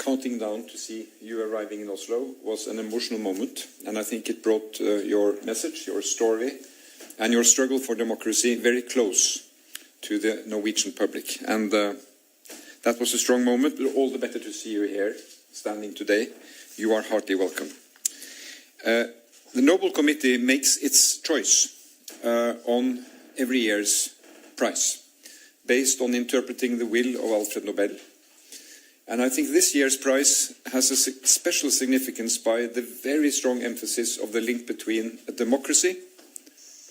counting down to see you arriving in Oslo was an emotional moment, and I think it brought your message, your story, and your struggle for democracy very close to the Norwegian public. And that was a strong moment, but all the better to see you here, standing today. You are heartily welcome. The Nobel Committee makes its choice on every year's prize, based on interpreting the will of Alfred Nobel. And I think this year's prize has a special significance by the very strong emphasis of the link between a democracy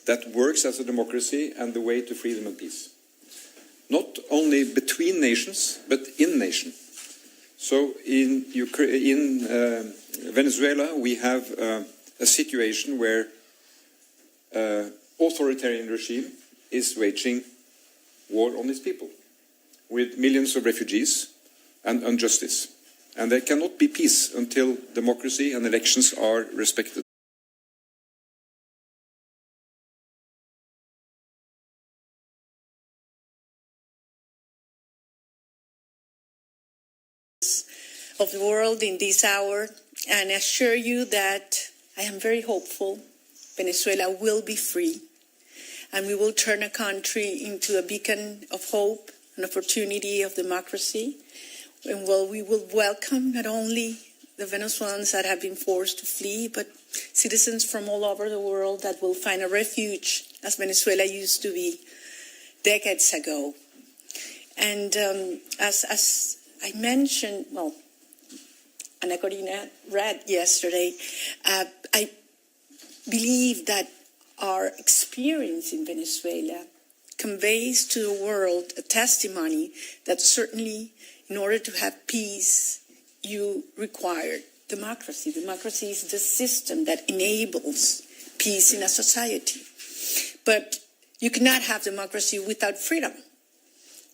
that works as a democracy and the way to freedom and peace. Not only between nations, but in nations. So in Venezuela, we have a situation where authoritarian regime is waging war on its people, with millions of refugees and injustice. And there cannot be peace until democracy and elections are respected. Of the world in this hour, and I assure you that I am very hopeful Venezuela will be free, and we will turn a country into a beacon of hope, an opportunity of democracy, and we will welcome not only the Venezuelans that have been forced to flee, but citizens from all over the world that will find a refuge, as Venezuela used to be decades ago. And as I mentioned, Corina read yesterday, I believe that our experience in Venezuela conveys to the world a testimony that certainly in order to have peace, you require democracy. Democracy is the system that enables peace in a society. But you cannot have democracy without freedom.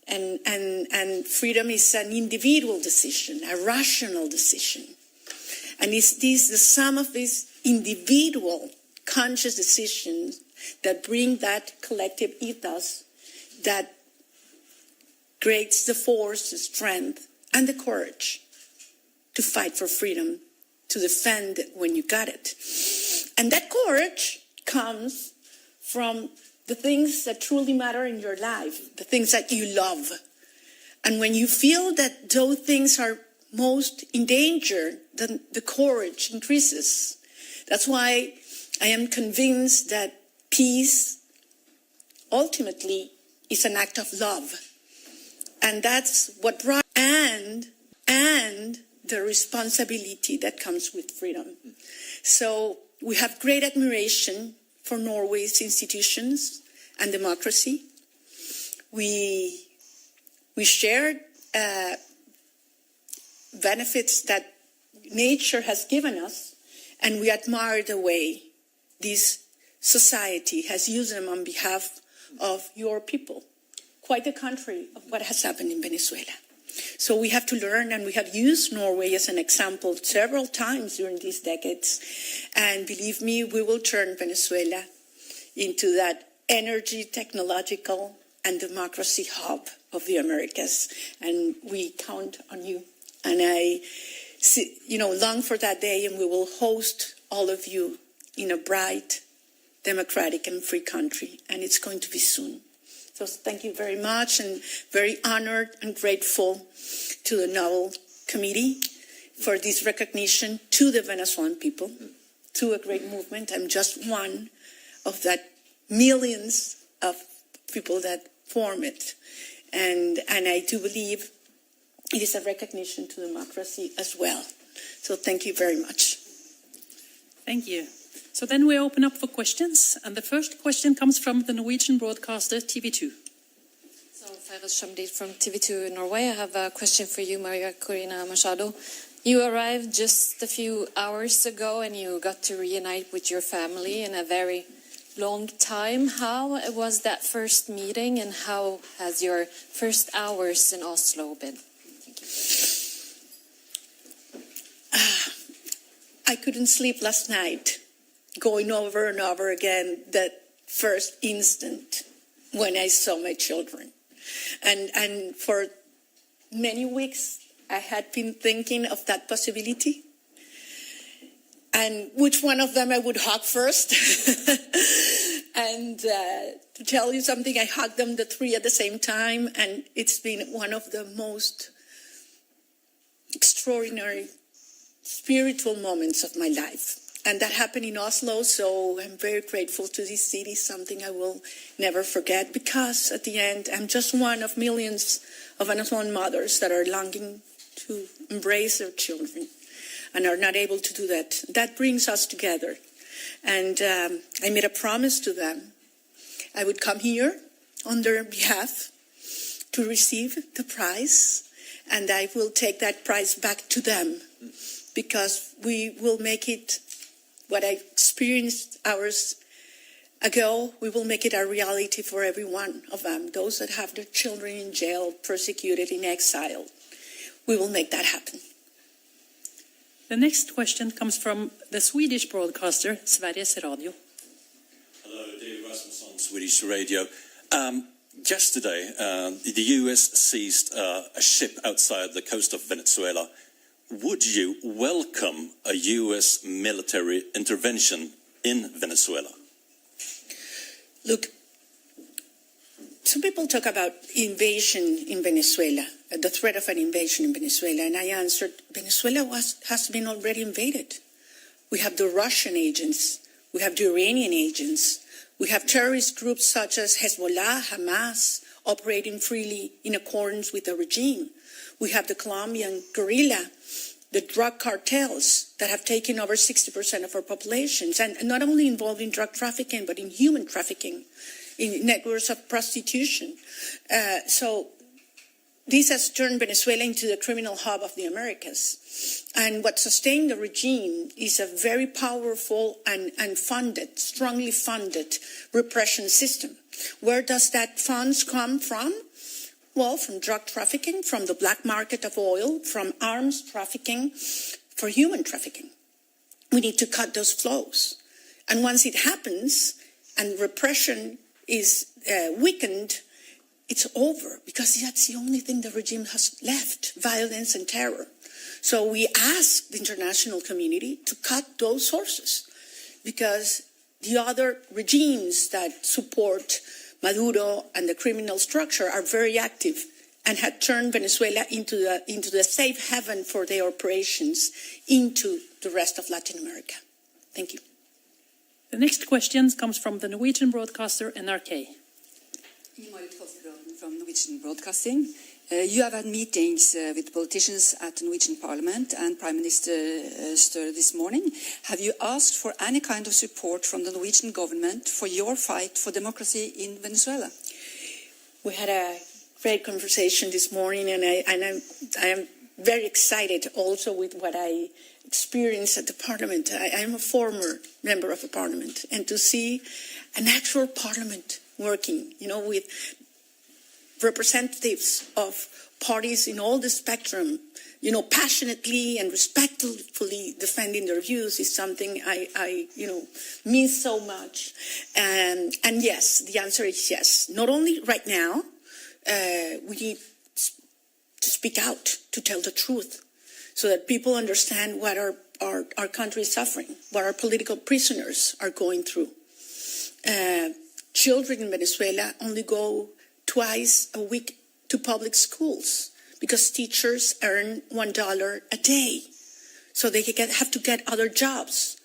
And freedom is an individual decision, a rational decision. And it's the sum of these individual conscious decisions that bring that collective ethos that creates the force, the strength, and the courage to fight for freedom, to defend it when you got it. And that courage comes from the things that truly matter in your life, the things that you love. And when you feel that those things are most in danger, then the courage increases. That's why I am convinced that peace ultimately is an act of love. And that's what brought and the responsibility that comes with freedom. So we have great admiration for Norway's institutions and democracy. We shared benefits that nature has given us, and we admire the way this society has used them on behalf of your people. Quite the contrary of what has happened in Venezuela. So we have to learn, and we have used Norway as an example several times during these decades. And believe me, we will turn Venezuela into that energy, technological, and democracy hub of the Americas. And we count on you. And I long for that day, and we will host all of you in a bright, democratic, and free country. And it's going to be soon. So thank you very much, and very honored and grateful to the Nobel Committee for this recognition to the Venezuelan people, to a great movement. I'm just one of that millions of people that form it. And I do believe it is a recognition to democracy as well. So thank you very much. Thank you. So then we open up for questions, and the first question comes from the Norwegian broadcaster TV2. So Fares Shamdid from TV2 in Norway. I have a question for you, Maria, Corina, Machado. You arrived just a few hours ago, and you got to reunite with your family in a very long time. How was that first meeting, and how has your first hours in Oslo been? Thank you. I couldn't sleep last night, going over and over again that first instant when I saw my children. And for many weeks I had been thinking of that possibility. And which one of them I would hug first. And to tell you something, I hugged them the three at the same time. And it's been one of the most extraordinary spiritual moments of my life. And that happened in Oslo, so I'm very grateful to this city, something I will never forget, because at the end, I'm just one of millions of Venezuelan mothers that are longing to embrace their children and are not able to do that. That brings us together. And I made a promise to them. I would come here on their behalf to receive the prize, and I will take that prize back to them, because we will make it what I experienced hours ago. We will make it a reality for every one of them, those that have their children in jail, persecuted, in exile. We will make that happen. The next question comes from the Swedish broadcaster, Sveriges Radio. Hello, David Rasmus on Swedish Radio. Yesterday, the US seized a ship outside the coast of Venezuela. Would you welcome a US military intervention in Venezuela? Look, some people talk about invasion in Venezuela, the threat of an invasion in Venezuela, and I answered, Venezuela has been already invaded. We have the Russian agents, we have the Iranian agents, we have terrorist groups such as Hezbollah, Hamas, operating freely in accordance with the regime. We have the Colombian guerrilla, the drug cartels that have taken over 60% of our populations, and not only involved in drug trafficking, but in human trafficking, in networks of prostitution. So this has turned Venezuela into the criminal hub of the Americas. And what sustained the regime is a very powerful and funded, strongly funded repression system. Where does that funds come from? Well, from drug trafficking, from the black market of oil, from arms trafficking, for human trafficking. We need to cut those flows. And once it happens and repression is weakened, it's over, because that's the only thing the regime has left, violence and terror. So we ask the international community to cut those sources, because the other regimes that support Maduro and the criminal structure are very active and had turned Venezuela into the safe haven for their operations into the rest of Latin America. Thank you. The next question comes from the Norwegian broadcaster NRK. From Norwegian Broadcasting. You have had meetings with politicians at the Norwegian Parliament and Prime Minister Støre this morning. Have you asked for any kind of support from the Norwegian government for your fight for democracy in Venezuela? We had a great conversation this morning, and I am very excited also with what I experienced at the Parliament. I am a former member of a Parliament, and to see an actual Parliament working, with representatives of parties in all the spectrum, passionately and respectfully defending their views is something I means so much. And yes, the answer is yes. Not only right now, we need to speak out, to tell the truth, so that people understand what our country is suffering, what our political prisoners are going through. Children in Venezuela only go twice a week to public schools because teachers earn $1 a day. So they have to get other jobs.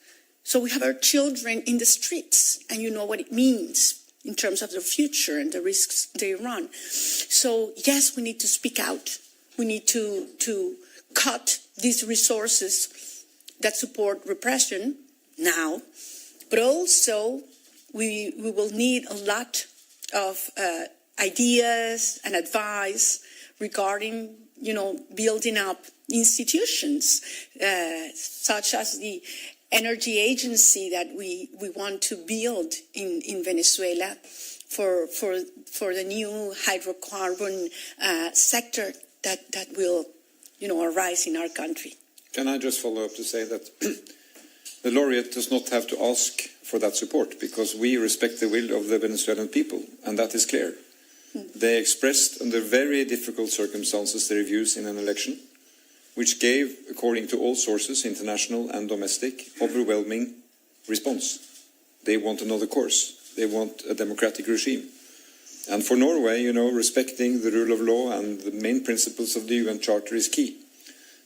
So we have our children in the streets, and you know what it means in terms of their future and the risks they run. So yes, we need to speak out. We need to cut these resources that support repression now, but also we will need a lot of ideas and advice regarding, building up institutions such as the energy agency that we want to build in Venezuela for the new hydrocarbon sector that will, arise in our country. Can I just follow up to say that the laureate does not have to ask for that support, because we respect the will of the Venezuelan people, and that is clear. They expressed under very difficult circumstances their views in an election. which gave, according to all sources, international and domestic, overwhelming response. They want another course. They want a democratic regime. And for Norway, respecting the rule of law and the main principles of the UN Charter is key.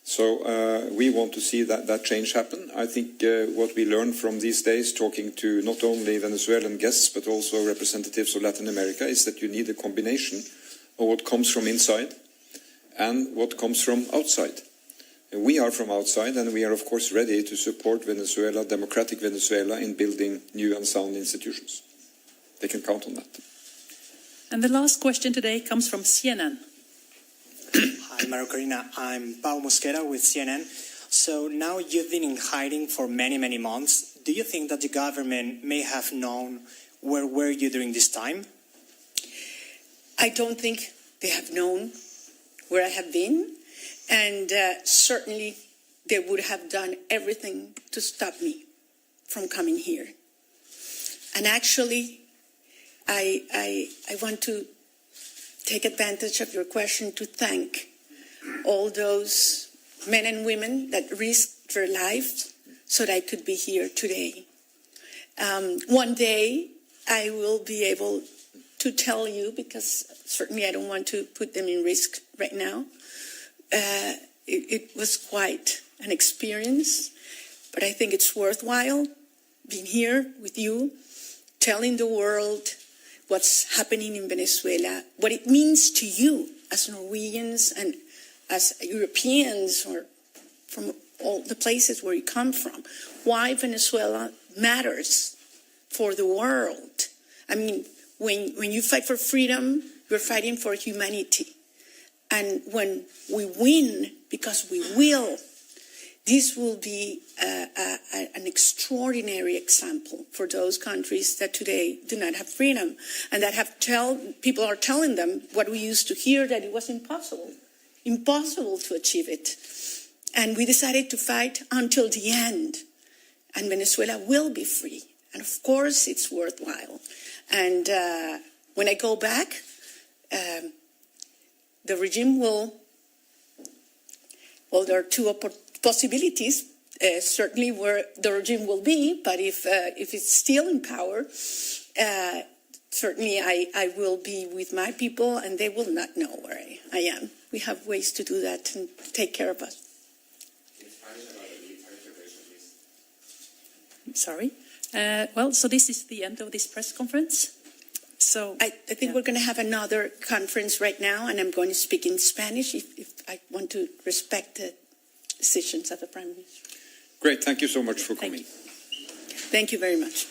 So we want to see that change happen. I think what we learn from these days, talking to not only Venezuelan guests but also representatives of Latin America, is that you need a combination of what comes from inside and what comes from outside. We are from outside, and we are of course ready to support Venezuela, democratic Venezuela, in building new and sound institutions. They can count on that. And the last question today comes from CNN. Hi, Maria Corina. I'm Pau Mosquera with CNN. So now you've been in hiding for many, many months. Do you think that the government may have known where were you during this time? I don't think they have known where I have been, and certainly they would have done everything to stop me from coming here. And actually, I want to take advantage of your question to thank all those men and women that risked their lives so that I could be here today. One day I will be able to tell you, because certainly I don't want to put them in risk right now. It was quite an experience, but I think it's worthwhile being here with you, telling the world what's happening in Venezuela, what it means to you as Norwegians and as Europeans, or from all the places where you come from, why Venezuela matters for the world. I mean, when you fight for freedom, you're fighting for humanity. And when we win, because we will, this will be an extraordinary example for those countries that today do not have freedom, and that people are telling them what we used to hear, that it was impossible to achieve it. And we decided to fight until the end, and Venezuela will be free. And of course, it's worthwhile. And when I go back, the regime will, well, there are two possibilities, certainly where the regime will be, but if it's still in power, certainly I will be with my people, and they will not know where I am. We have ways to do that and take care of us. Sorry. Well, so this is the end of this press conference. So I think we're going to have another conference right now, and I'm going to speak in Spanish if I want to respect the decisions of the Prime Minister. Great, thank you so much for coming. Thank you very much.